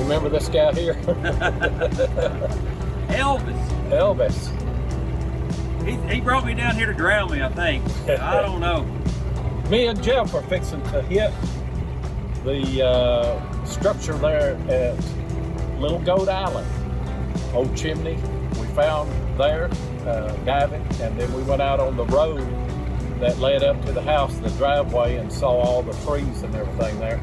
remember this guy here? Elvis. Elvis. He brought me down here to drown me, I think. I don't know. Me and Jeff are fixing to hit the structure there at Little Goat Island. Old chimney we found there, diving, and then we went out on the road that led up to the house, the driveway, and saw all the trees and everything there.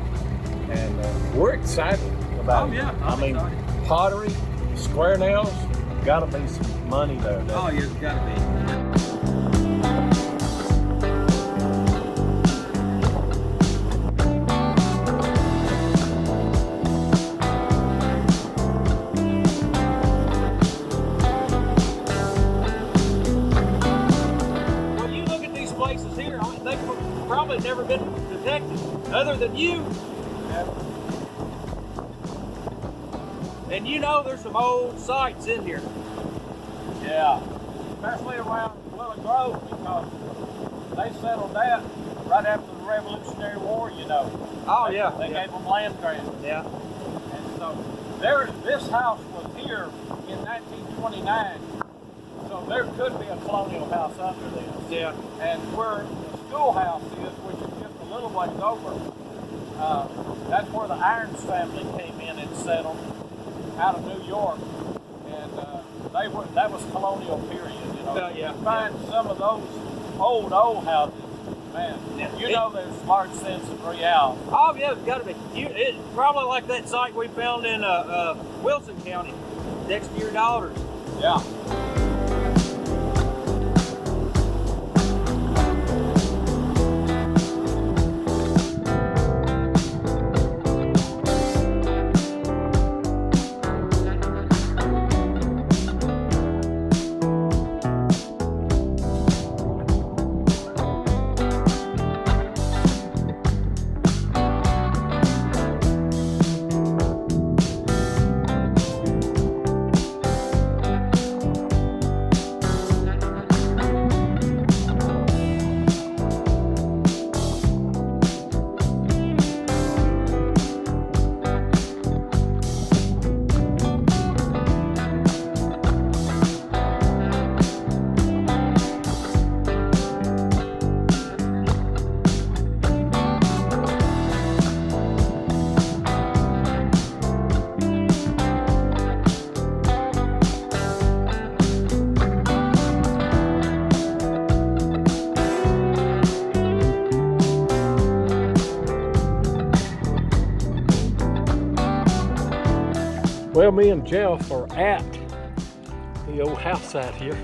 And we're excited about it. Yeah, I mean, excited. Pottery, square nails, gotta be some money there. Oh, yeah, it's gotta be. Well, you look at these places here, they've probably never been detected, other than you. And you know there's some old sites in here. Yeah, especially around Willow Grove, because they settled that right after the Revolutionary War, you know. Oh, They gave them land grants. Yeah. And so this house was here in 1929, so there could be a colonial house under this. Yeah. And where the schoolhouse is, which is just a little ways over, that's where the Irons family came in and settled out of New York. And that was colonial period, you know. Yeah. You find some of those old houses, man, you know there's large sense of reality. Oh yeah, it's got to be. It's probably like that site we found in Wilson County, next to your daughter's. Yeah. Well, me and Jeff are at the old house out here.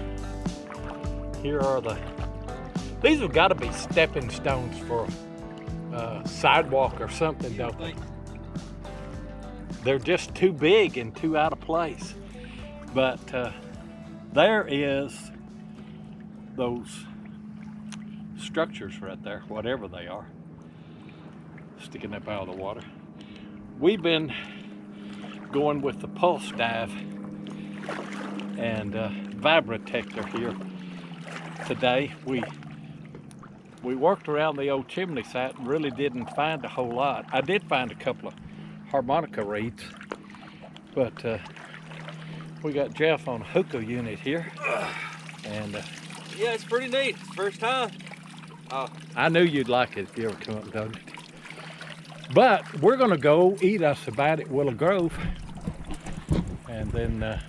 Here are these have got to be stepping stones for a sidewalk or something, don't they? They're just too big and too out of place. But there is those structures right there, whatever they are, sticking up out of the water. We've been going with the pulse dive and vibratector here today. We worked around the old chimney site and really didn't find a whole lot. I did find a couple of harmonica reeds, but we got Jeff on a hookah unit here, and Yeah, it's pretty neat. First time. I knew you'd like it if you ever come up and done it. But we're gonna go eat us about at Willow Grove, and then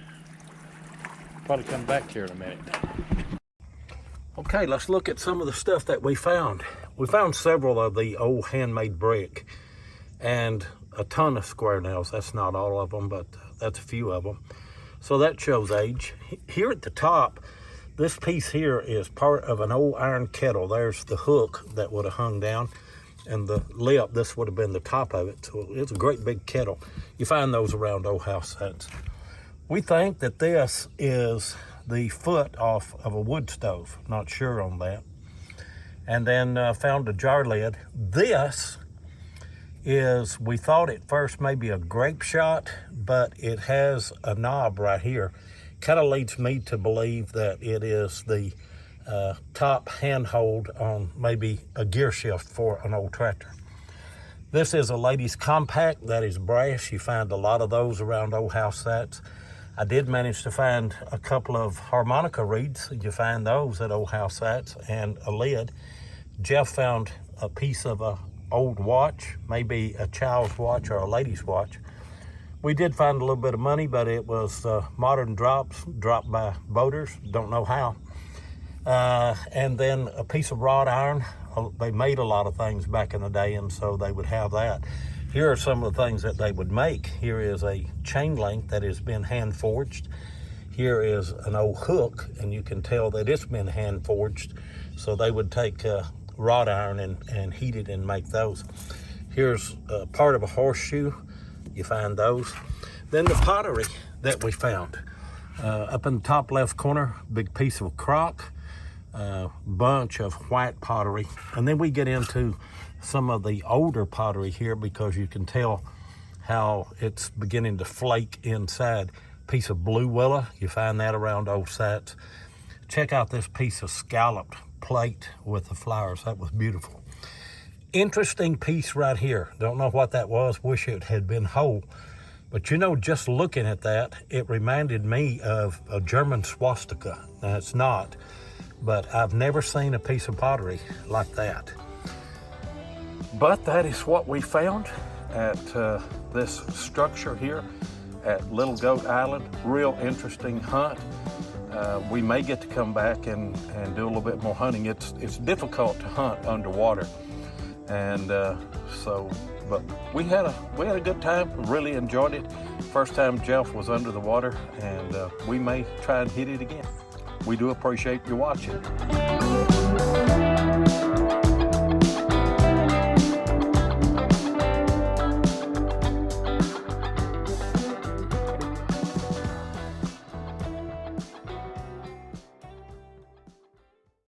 probably come back here in a minute. Okay, let's look at some of the stuff that we found. We found several of the old handmade brick and a ton of square nails. That's not all of them, but that's a few of them. So that shows age. Here at the top, this piece here is part of an old iron kettle. There's the hook that would have hung down, and the lip, this would have been the top of it. So it's a great big kettle. You find those around old house sites. We think that this is the foot off of a wood stove. Not sure on that. And then found a jar lid. This is, we thought at first maybe a grape shot, but it has a knob right here. Kind of leads me to believe that it is the top handhold on maybe a gear shift for an old tractor. This is a ladies compact that is brass. You find a lot of those around old house sets. I did manage to find a couple of harmonica reeds. You find those at old house sets, and a lid. Jeff found a piece of a old watch, maybe a child's watch or a lady's watch. We did find a little bit of money, but it was modern dropped by boaters, don't know how. And then a piece of wrought iron. They made a lot of things back in the day, and so they would have that. Here are some of the things that they would make. Here is a chain link that has been hand forged. Here is an old hook, and you can tell that it's been hand forged. So they would take wrought iron and heat it and make those. Here's part of a horseshoe. You find those. Then the pottery that we found. Up in the top left corner, big piece of crock. Bunch of white pottery, and then we get into some of the older pottery here because you can tell how it's beginning to flake inside. Piece of blue willow, you find that around old sets. Check out this piece of scalloped plate with the flowers. That was beautiful. Interesting piece right here. Don't know what that was. Wish it had been whole. But you know, just looking at that, it reminded me of a German swastika. Now it's not, but I've never seen a piece of pottery like that. But that is what we found at this structure here at Little Goat Island. Real interesting hunt. We may get to come back and do a little bit more hunting. It's difficult to hunt underwater, and but we had a good time. Really enjoyed it. First time Jeff was under the water, and we may try and hit it again. We do appreciate you watching.